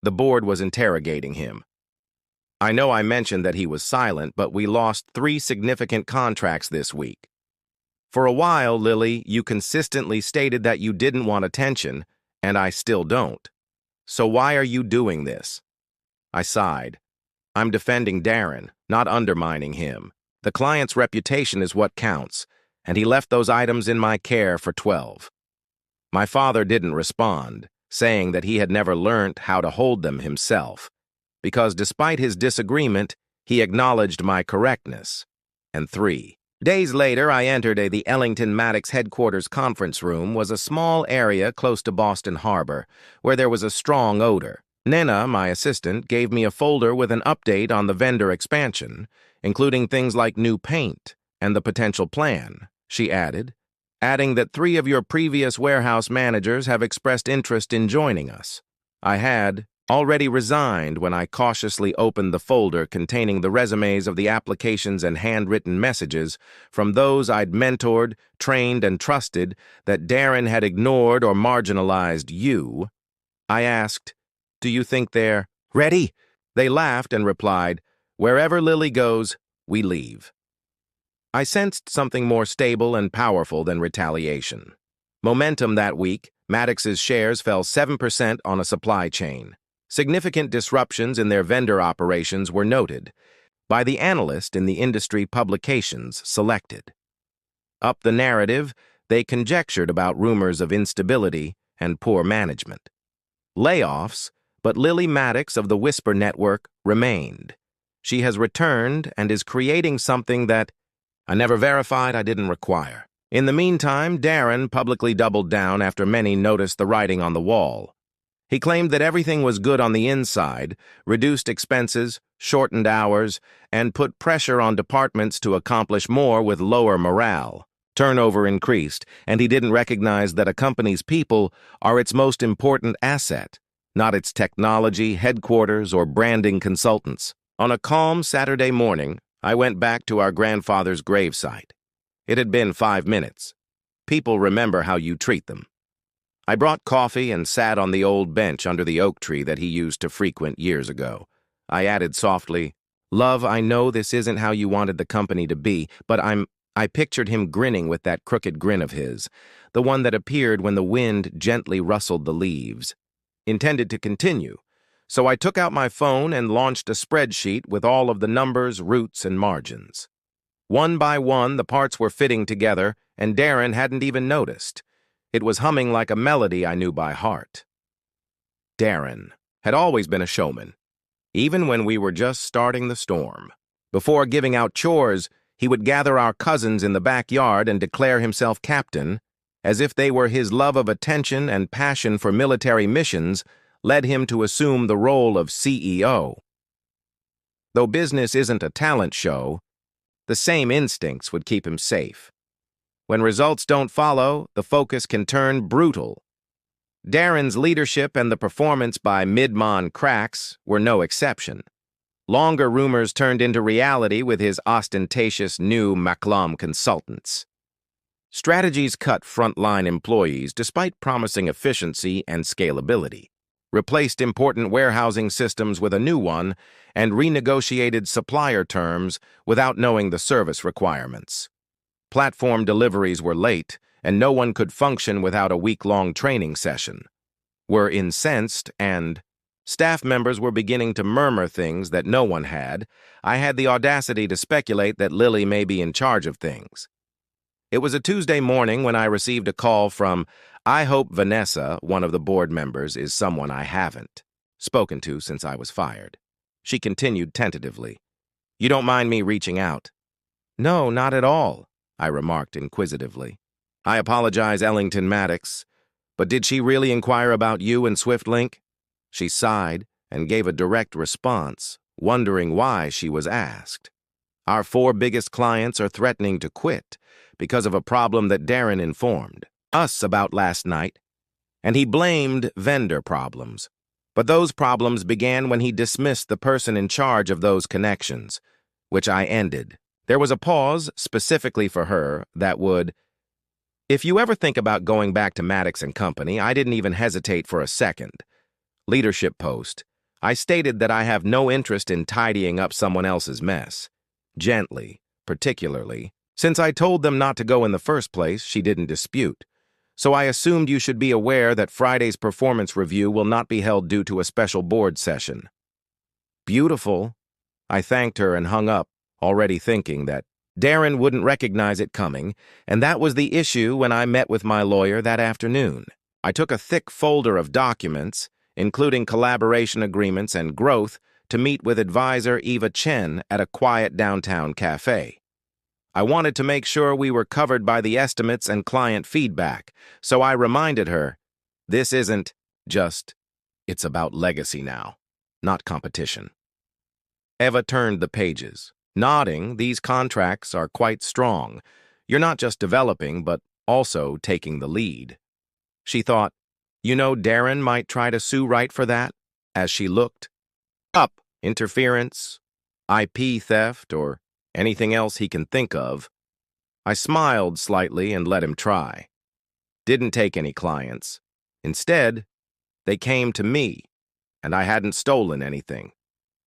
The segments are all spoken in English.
The board was interrogating him. I know I mentioned that he was silent, but we lost 3 significant contracts this week. For a while, Lily, you consistently stated that you didn't want attention, and I still don't. So why are you doing this? I sighed. I'm defending Darren, not undermining him. The client's reputation is what counts, and he left those items in my care for 12. My father didn't respond, saying that he had never learnt how to hold them himself, because despite his disagreement, he acknowledged my correctness. And 3 days later, I entered the Ellington Maddox headquarters conference room was a small area close to Boston Harbor, where there was a strong odor. Nina, my assistant, gave me a folder with an update on the vendor expansion, including things like new paint and the potential plan, she adding that 3 of your previous warehouse managers have expressed interest in joining us. I had already resigned when I cautiously opened the folder containing the resumes of the applications and handwritten messages from those I'd mentored, trained, and trusted that Darren had ignored or marginalized you. I asked, "Do you think they're ready?" They laughed and replied, "Wherever Lily goes, we leave." I sensed something more stable and powerful than retaliation. Momentum that week, Maddox's shares fell 7% on a supply chain. Significant disruptions in their vendor operations were noted by the analyst in the industry publications selected. Up the narrative, they conjectured about rumors of instability and poor management. Layoffs, but Lily Maddox of the Whisper Network remained. She has returned and is creating something that I never verified, I didn't require. In the meantime, Darren publicly doubled down after many noticed the writing on the wall. He claimed that everything was good on the inside, reduced expenses, shortened hours, and put pressure on departments to accomplish more with lower morale. Turnover increased, and he didn't recognize that a company's people are its most important asset, not its technology, headquarters, or branding consultants. On a calm Saturday morning, I went back to our grandfather's gravesite. It had been 5 minutes. People remember how you treat them. I brought coffee and sat on the old bench under the oak tree that he used to frequent years ago. I added softly, "Love, I know this isn't how you wanted the company to be, but I pictured him grinning with that crooked grin of his, the one that appeared when the wind gently rustled the leaves. Intended to continue, so I took out my phone and launched a spreadsheet with all of the numbers, routes, and margins. One by one, the parts were fitting together, and Darren hadn't even noticed. It was humming like a melody I knew by heart. Darren had always been a showman, even when we were just starting the storm. Before giving out chores, he would gather our cousins in the backyard and declare himself captain, as if they were his love of attention and passion for military missions led him to assume the role of CEO. Though business isn't a talent show, the same instincts would keep him safe. When results don't follow, the focus can turn brutal. Darren's leadership and the performance by mid-mon cracks were no exception. Longer rumors turned into reality with his ostentatious new McClum consultants. Strategies cut frontline employees despite promising efficiency and scalability, replaced important warehousing systems with a new one, and renegotiated supplier terms without knowing the service requirements. Platform deliveries were late, and no one could function without a week-long training session. Were incensed, and staff members were beginning to murmur things that no one had. I had the audacity to speculate that Lily may be in charge of things. It was a Tuesday morning when I received a call from, "I hope Vanessa, one of the board members, is someone I haven't spoken to since I was fired." She continued tentatively, "You don't mind me reaching out?" "No, not at all," I remarked inquisitively. "I apologize, Ellington Maddox, but did she really inquire about you and SwiftLink?" She sighed and gave a direct response, wondering why she was asked. "Our 4 biggest clients are threatening to quit because of a problem that Darren informed us about last night, and he blamed vendor problems. But those problems began when he dismissed the person in charge of those connections, which I ended. There was a pause specifically for her that would, if you ever think about going back to Maddox and Company, I didn't even hesitate for a second. Leadership post, I stated that I have no interest in tidying up someone else's mess. Gently, particularly. Since I told them not to go in the first place, she didn't dispute. So I assumed you should be aware that Friday's performance review will not be held due to a special board session. Beautiful. I thanked her and hung up, already thinking that Darren wouldn't recognize it coming, and that was the issue when I met with my lawyer that afternoon. I took a thick folder of documents, including collaboration agreements and growth, to meet with advisor Eva Chen at a quiet downtown cafe. I wanted to make sure we were covered by the estimates and client feedback, so I reminded her, this isn't just, it's about legacy now, not competition. Eva turned the pages. Nodding, these contracts are quite strong. You're not just developing, but also taking the lead. She thought, you know, Darren might try to sue Wright for that, as she looked up interference, IP theft, or anything else he can think of. I smiled slightly and let him try. Didn't take any clients. Instead, they came to me, and I hadn't stolen anything.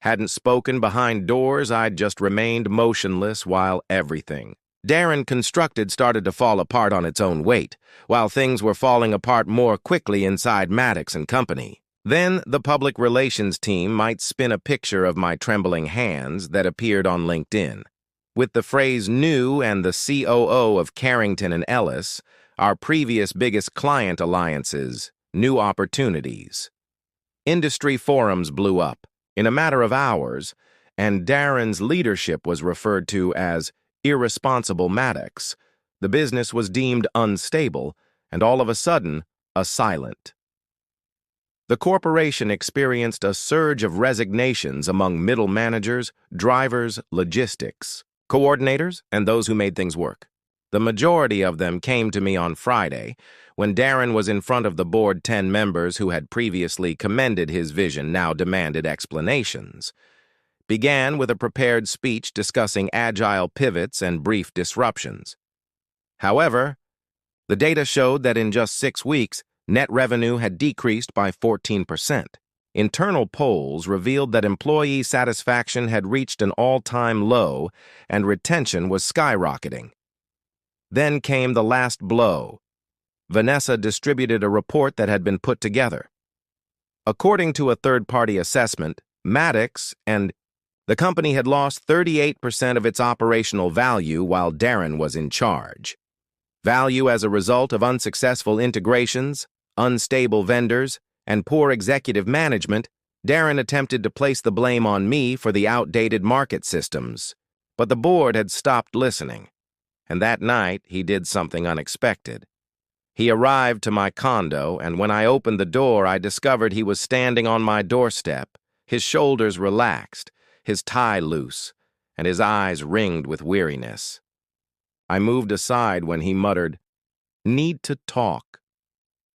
Hadn't spoken behind doors, I'd just remained motionless while everything Darren constructed started to fall apart on its own weight, while things were falling apart more quickly inside Maddox and Company. Then the public relations team might spin a picture of my trembling hands that appeared on LinkedIn. With the phrase new and the COO of Carrington and Ellis, our previous biggest client alliances, new opportunities. Industry forums blew up in a matter of hours, and Darren's leadership was referred to as irresponsible Maddox. The business was deemed unstable, and all of a sudden, silent. The corporation experienced a surge of resignations among middle managers, drivers, logistics, coordinators, and those who made things work. The majority of them came to me on Friday, when Darren was in front of the board. 10 members who had previously commended his vision now demanded explanations. Began with a prepared speech discussing agile pivots and brief disruptions. However, the data showed that in just 6 weeks, net revenue had decreased by 14%. Internal polls revealed that employee satisfaction had reached an all-time low and retention was skyrocketing. Then came the last blow. Vanessa distributed a report that had been put together. According to a third-party assessment, Maddox and the company had lost 38% of its operational value while Darren was in charge. Value as a result of unsuccessful integrations, unstable vendors, and poor executive management. Darren attempted to place the blame on me for the outdated market systems. But the board had stopped listening, and that night he did something unexpected. He arrived to my condo, and when I opened the door, I discovered he was standing on my doorstep, his shoulders relaxed, his tie loose, and his eyes ringed with weariness. I moved aside when he muttered, "Need to talk."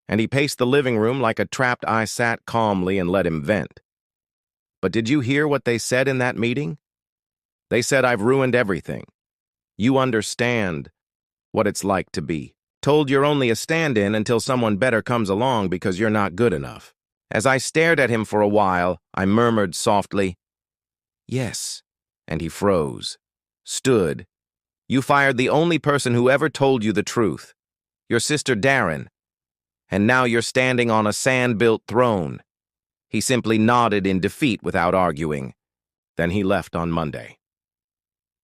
And he paced the living room like a trapped. I sat calmly and let him vent. But did you hear what they said in that meeting? They said I've ruined everything. You understand what it's like to be told you're only a stand-in until someone better comes along because you're not good enough. As I stared at him for a while, I murmured softly, "Yes," and he froze, stood. "You fired the only person who ever told you the truth, your sister Darren, and now you're standing on a sand-built throne." He simply nodded in defeat without arguing. Then he left on Monday.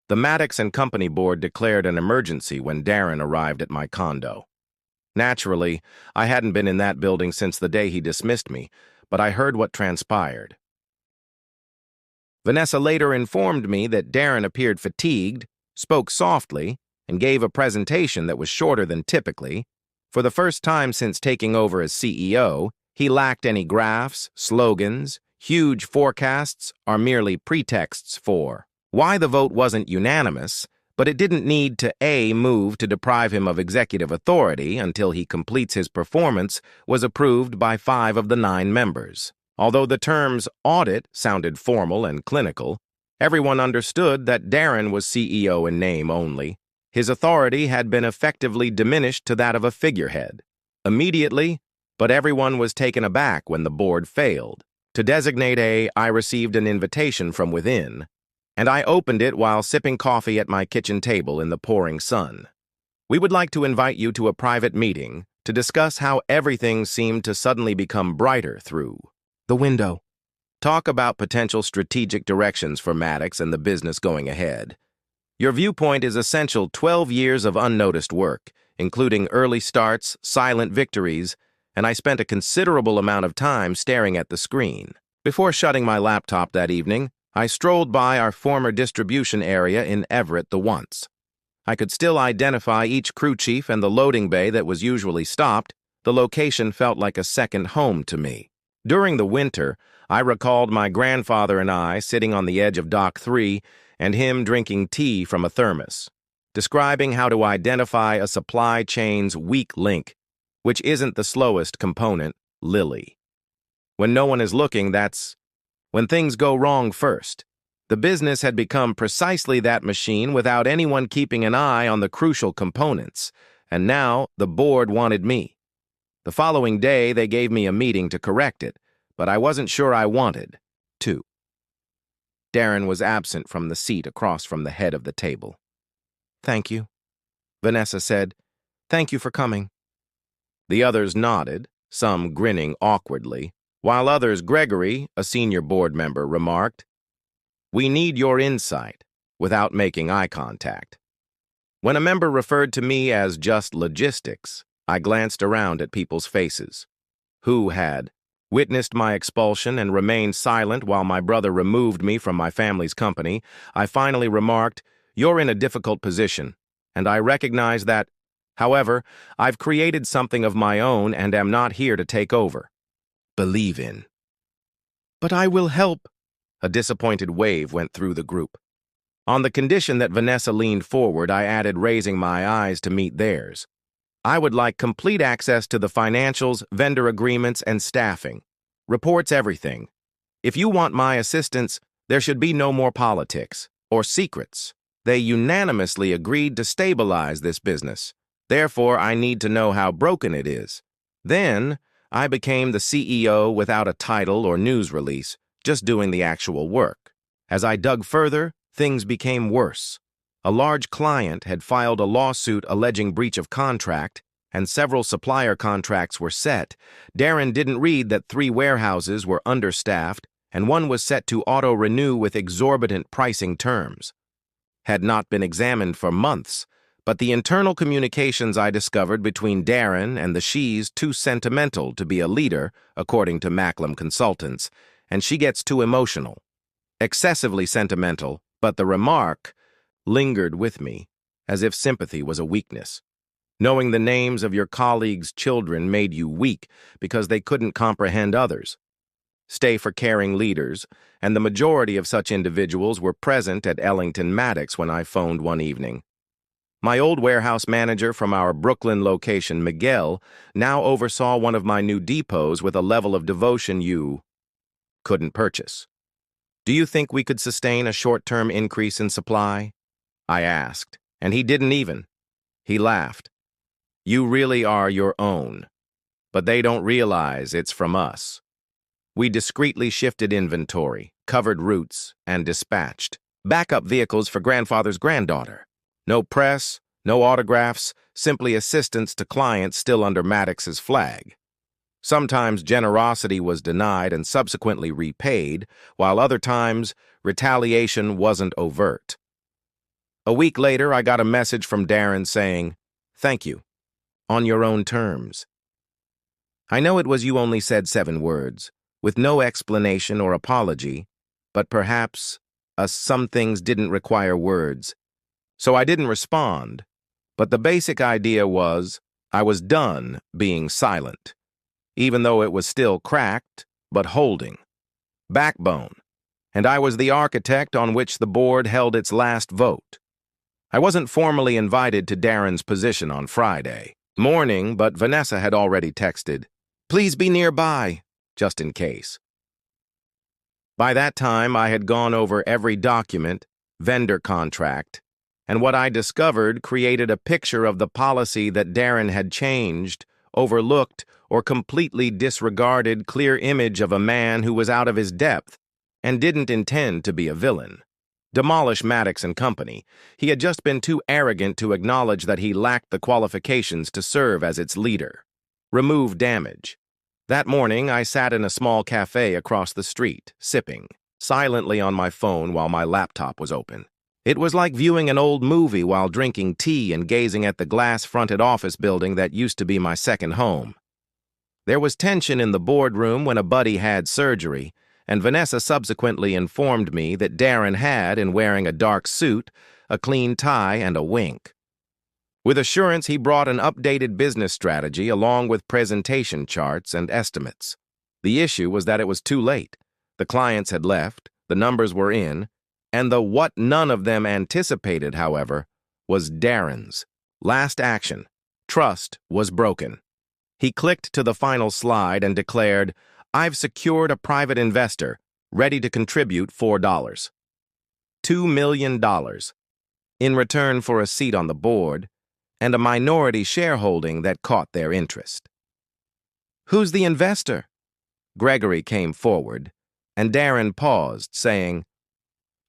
The Maddox and Company board declared an emergency when Darren arrived at my condo. Naturally, I hadn't been in that building since the day he dismissed me, but I heard what transpired. Vanessa later informed me that Darren appeared fatigued, spoke softly, and gave a presentation that was shorter than typically. For the first time since taking over as CEO, he lacked any graphs, slogans, huge forecasts, or merely pretexts for why the vote wasn't unanimous, but it didn't need to move to deprive him of executive authority until he completes his performance was approved by 5 of the 9 members. Although the terms audit sounded formal and clinical, everyone understood that Darren was CEO in name only. His authority had been effectively diminished to that of a figurehead. Immediately, but everyone was taken aback when the board failed. To designate I received an invitation from within, and I opened it while sipping coffee at my kitchen table in the pouring sun. We would like to invite you to a private meeting to discuss how everything seemed to suddenly become brighter through the window. Talk about potential strategic directions for Maddox and the business going ahead. Your viewpoint is essential 12 years of unnoticed work, including early starts, silent victories, and I spent a considerable amount of time staring at the screen. Before shutting my laptop that evening, I strolled by our former distribution area in Everett the once. I could still identify each crew chief and the loading bay that was usually stopped. The location felt like a second home to me. During the winter, I recalled my grandfather and I sitting on the edge of Dock 3 and him drinking tea from a thermos, describing how to identify a supply chain's weak link, which isn't the slowest component, Lily. When no one is looking, that's when things go wrong first. The business had become precisely that machine without anyone keeping an eye on the crucial components, and now the board wanted me. The following day, they gave me a meeting to correct it, but I wasn't sure I wanted to. Darren was absent from the seat across from the head of the table. "Thank you," Vanessa said. "Thank you for coming." The others nodded, some grinning awkwardly, while others, Gregory, a senior board member, remarked, "We need your insight," without making eye contact. When a member referred to me as just logistics, I glanced around at people's faces. Who had witnessed my expulsion and remained silent while my brother removed me from my family's company, I finally remarked, "You're in a difficult position, and I recognize that. However, I've created something of my own and am not here to take over. Believe in." "But I will help." A disappointed wave went through the group. On the condition that Vanessa leaned forward, I added, raising my eyes to meet theirs. "I would like complete access to the financials, vendor agreements, and staffing. Reports, everything. If you want my assistance, there should be no more politics or secrets. They unanimously agreed to stabilize this business. Therefore, I need to know how broken it is." Then, I became the CEO without a title or news release, just doing the actual work. As I dug further, things became worse. A large client had filed a lawsuit alleging breach of contract, and several supplier contracts were set. Darren didn't read that 3 warehouses were understaffed, and one was set to auto-renew with exorbitant pricing terms. Had not been examined for months, but the internal communications I discovered between Darren and the she's too sentimental to be a leader, according to Macklem Consultants, and she gets too emotional. Excessively sentimental, but the remark lingered with me, as if sympathy was a weakness. Knowing the names of your colleagues' children made you weak because they couldn't comprehend others. Stay for caring leaders, and the majority of such individuals were present at Ellington Maddox when I phoned one evening. My old warehouse manager from our Brooklyn location, Miguel, now oversaw one of my new depots with a level of devotion you couldn't purchase. "Do you think we could sustain a short-term increase in supply?" I asked, and he didn't even. He laughed. "You really are your own, but they don't realize it's from us." We discreetly shifted inventory, covered routes, and dispatched backup vehicles for grandfather's granddaughter. No press, no autographs, simply assistance to clients still under Maddox's flag. Sometimes generosity was denied and subsequently repaid, while other times retaliation wasn't overt. A week later, I got a message from Darren saying, "Thank you. On your own terms." I know it was you only said 7 words, with no explanation or apology, but perhaps some things didn't require words. So I didn't respond, but the basic idea was I was done being silent, even though it was still cracked, but holding backbone, and I was the architect on which the board held its last vote. I wasn't formally invited to Darren's position on Friday morning, but Vanessa had already texted, "Please be nearby," just in case. By that time, I had gone over every document, vendor contract, and what I discovered created a picture of the policy that Darren had changed, overlooked, or completely disregarded clear image of a man who was out of his depth and didn't intend to be a villain. Demolish Maddox and Company. He had just been too arrogant to acknowledge that he lacked the qualifications to serve as its leader. Remove damage. That morning, I sat in a small cafe across the street, sipping, silently on my phone while my laptop was open. It was like viewing an old movie while drinking tea and gazing at the glass-fronted office building that used to be my second home. There was tension in the boardroom when a buddy had surgery, and Vanessa subsequently informed me that Darren had, in wearing a dark suit, a clean tie, and a wink. With assurance, he brought an updated business strategy along with presentation charts and estimates. The issue was that it was too late. The clients had left, the numbers were in, and the what none of them anticipated, however, was Darren's. Last action. Trust was broken. He clicked to the final slide and declared, "I've secured a private investor, ready to contribute $4. $2 million. In return for a seat on the board and a minority shareholding that caught their interest." "Who's the investor?" Gregory came forward, and Darren paused, saying,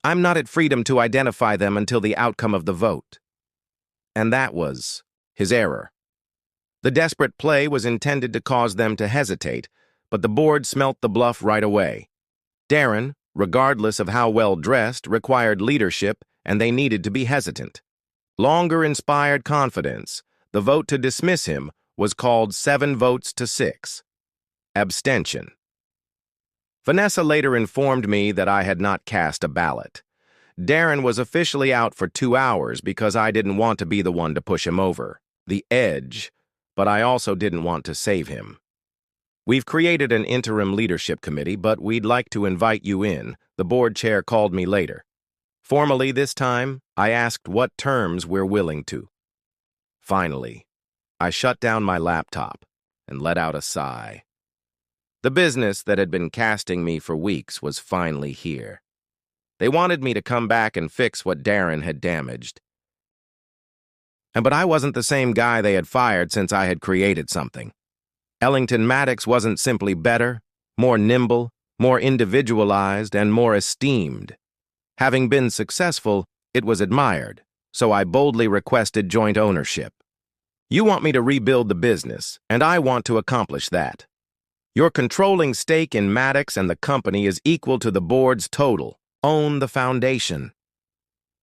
"I'm not at freedom to identify them until the outcome of the vote." And that was his error. The desperate play was intended to cause them to hesitate, but the board smelt the bluff right away. Darren, regardless of how well dressed, required leadership, and they needed to be hesitant. Longer inspired confidence. The vote to dismiss him was called 7 votes to 6. Abstention. Vanessa later informed me that I had not cast a ballot. Darren was officially out for 2 hours because I didn't want to be the one to push him over the edge, but I also didn't want to save him. "We've created an interim leadership committee, but we'd like to invite you in," the board chair called me later. Formally this time, I asked what terms we're willing to. Finally, I shut down my laptop and let out a sigh. The business that had been casting me for weeks was finally here. They wanted me to come back and fix what Darren had damaged. But I wasn't the same guy they had fired since I had created something. Ellington Maddox wasn't simply better, more nimble, more individualized, and more esteemed. Having been successful, it was admired, so I boldly requested joint ownership. "You want me to rebuild the business, and I want to accomplish that. Your controlling stake in Maddox and the company is equal to the board's total. Own the foundation."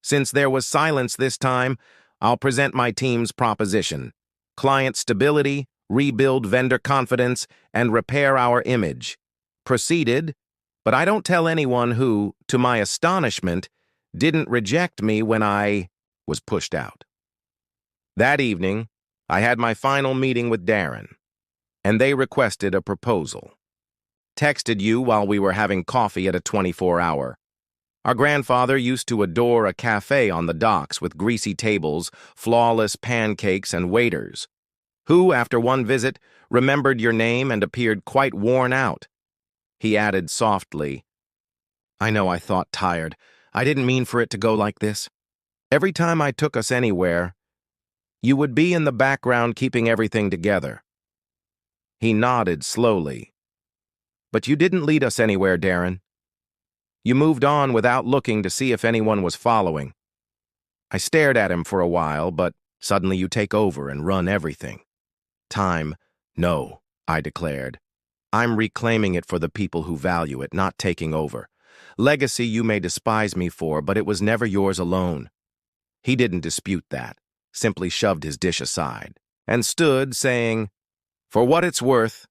Since there was silence this time, I'll present my team's proposition. Client stability, rebuild vendor confidence, and repair our image. Proceeded, but I don't tell anyone who, to my astonishment, didn't reject me when I was pushed out. That evening, I had my final meeting with Darren, and they requested a proposal. Texted you while we were having coffee at a 24-hour. Our grandfather used to adore a cafe on the docks with greasy tables, flawless pancakes, and waiters, who, after one visit, remembered your name and appeared quite worn out. He added softly, "I know I thought tired. I didn't mean for it to go like this. Every time I took us anywhere, you would be in the background keeping everything together." He nodded slowly. "But you didn't lead us anywhere, Darren. You moved on without looking to see if anyone was following. I stared at him for a while, but suddenly you take over and run everything." "Time, no," I declared. "I'm reclaiming it for the people who value it, not taking over. Legacy you may despise me for, but it was never yours alone." He didn't dispute that, simply shoved his dish aside, and stood, saying, "For what it's worth,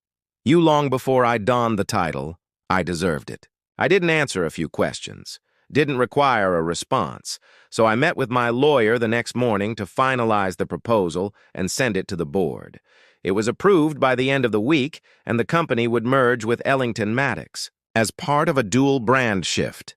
you long before I donned the title, I deserved it. I didn't answer a few questions, didn't require a response, so I met with my lawyer the next morning to finalize the proposal and send it to the board. It was approved by the end of the week, and the company would merge with Ellington Maddox as part of a dual brand shift.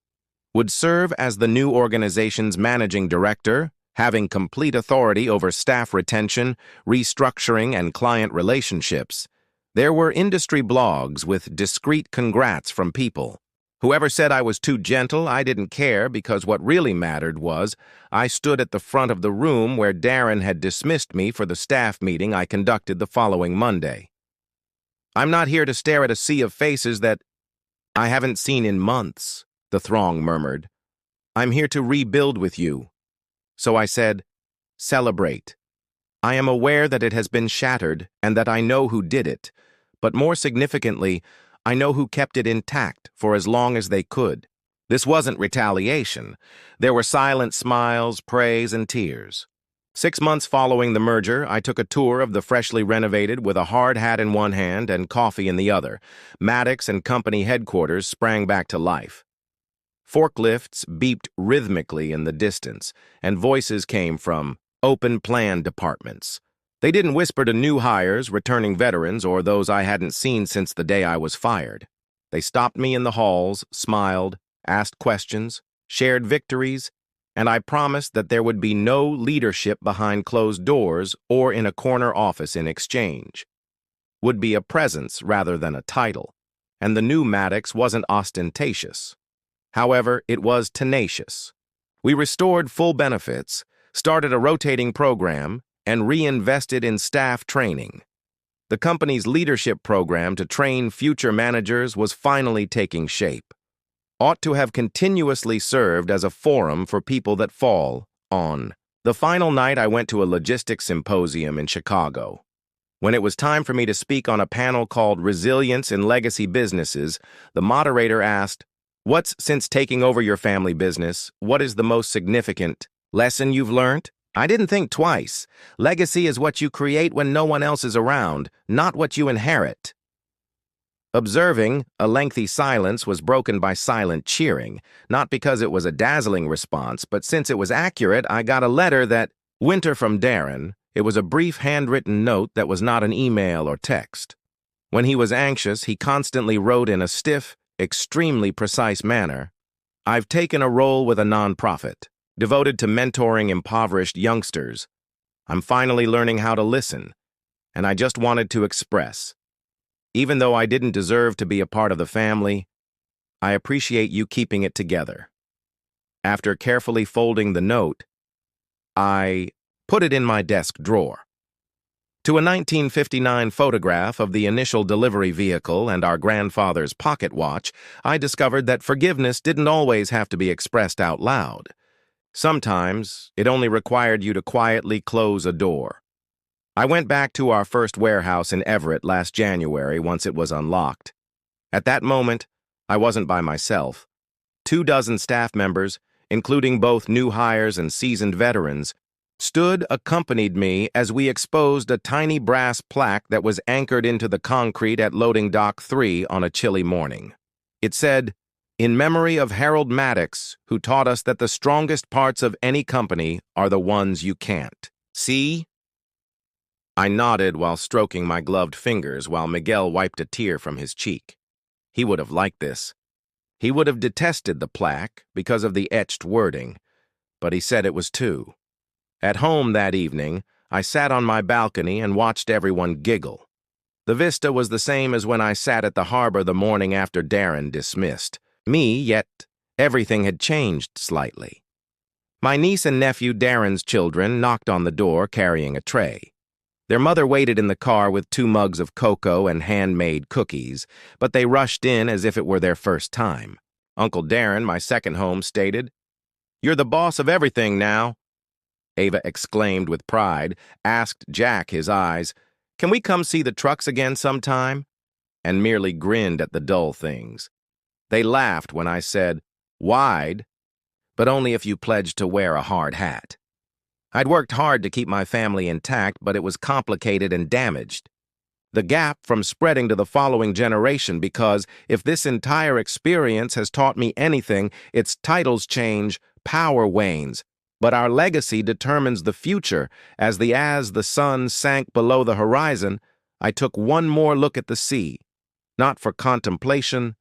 Would serve as the new organization's managing director, having complete authority over staff retention, restructuring, and client relationships. There were industry blogs with discreet congrats from people. Whoever said I was too gentle, I didn't care, because what really mattered was I stood at the front of the room where Darren had dismissed me for the staff meeting I conducted the following Monday. I'm not here to stare at a sea of faces that I haven't seen in months, the throng murmured. I'm here to rebuild with you. So I said, celebrate. I am aware that it has been shattered and that I know who did it, but more significantly, I know who kept it intact for as long as they could. This wasn't retaliation. There were silent smiles, praise, and tears. 6 months following the merger, I took a tour of the freshly renovated with a hard hat in one hand and coffee in the other. Maddox and company headquarters sprang back to life. Forklifts beeped rhythmically in the distance, and voices came from open plan departments. They didn't whisper to new hires, returning veterans, or those I hadn't seen since the day I was fired. They stopped me in the halls, smiled, asked questions, shared victories, and I promised that there would be no leadership behind closed doors or in a corner office in exchange. Would be a presence rather than a title, and the new Maddox wasn't ostentatious. However, it was tenacious. We restored full benefits, started a rotating program, and reinvested in staff training. The company's leadership program to train future managers was finally taking shape. Ought to have continuously served as a forum for people that fall on. The final night, I went to a logistics symposium in Chicago. When it was time for me to speak on a panel called Resilience in Legacy Businesses, the moderator asked, since taking over your family business, what is the most significant lesson you've learned? I didn't think twice. Legacy is what you create when no one else is around, not what you inherit. Observing, a lengthy silence was broken by silent cheering, not because it was a dazzling response, but since it was accurate, I got a letter that, Winter from Darren. It was a brief handwritten note that was not an email or text. When he was anxious, he constantly wrote in a stiff, extremely precise manner, I've taken a role with a nonprofit, devoted to mentoring impoverished youngsters. I'm finally learning how to listen, and I just wanted to express. Even though I didn't deserve to be a part of the family, I appreciate you keeping it together. After carefully folding the note, I put it in my desk drawer. To a 1959 photograph of the initial delivery vehicle and our grandfather's pocket watch, I discovered that forgiveness didn't always have to be expressed out loud. Sometimes, it only required you to quietly close a door. I went back to our first warehouse in Everett last January once it was unlocked. At that moment, I wasn't by myself. 24 staff members, including both new hires and seasoned veterans, accompanied me as we exposed a tiny brass plaque that was anchored into the concrete at Loading Dock 3 on a chilly morning. It said, "In memory of Harold Maddox, who taught us that the strongest parts of any company are the ones you can't see." I nodded while stroking my gloved fingers while Miguel wiped a tear from his cheek. He would have liked this. He would have detested the plaque because of the etched wording, but he said it was too. At home that evening, I sat on my balcony and watched everyone giggle. The vista was the same as when I sat at the harbor the morning after Darren dismissed me, yet everything had changed slightly. My niece and nephew Darren's children knocked on the door carrying a tray. Their mother waited in the car with 2 mugs of cocoa and handmade cookies, but they rushed in as if it were their first time. Uncle Darren, my second home, stated, "You're the boss of everything now." Ava exclaimed with pride, asked Jack, his eyes, "Can we come see the trucks again sometime?" and merely grinned at the dull things. They laughed when I said, "Wide, but only if you pledged to wear a hard hat." I'd worked hard to keep my family intact, but it was complicated and damaged. The gap from spreading to the following generation because if this entire experience has taught me anything, its titles change, power wanes, but our legacy determines the future. As the sun sank below the horizon, I took one more look at the sea, not for contemplation,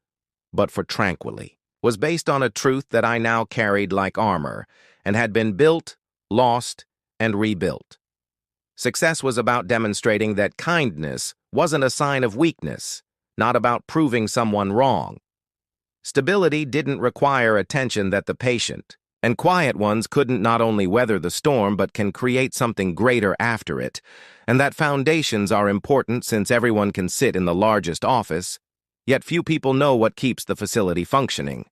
but for tranquilly. Was based on a truth that I now carried like armor, and had been built, lost, and rebuilt. Success was about demonstrating that kindness wasn't a sign of weakness, not about proving someone wrong. Stability didn't require attention that the patient, And quiet ones couldn't not only weather the storm but can create something greater after it, and that foundations are important since everyone can sit in the largest office, yet few people know what keeps the facility functioning.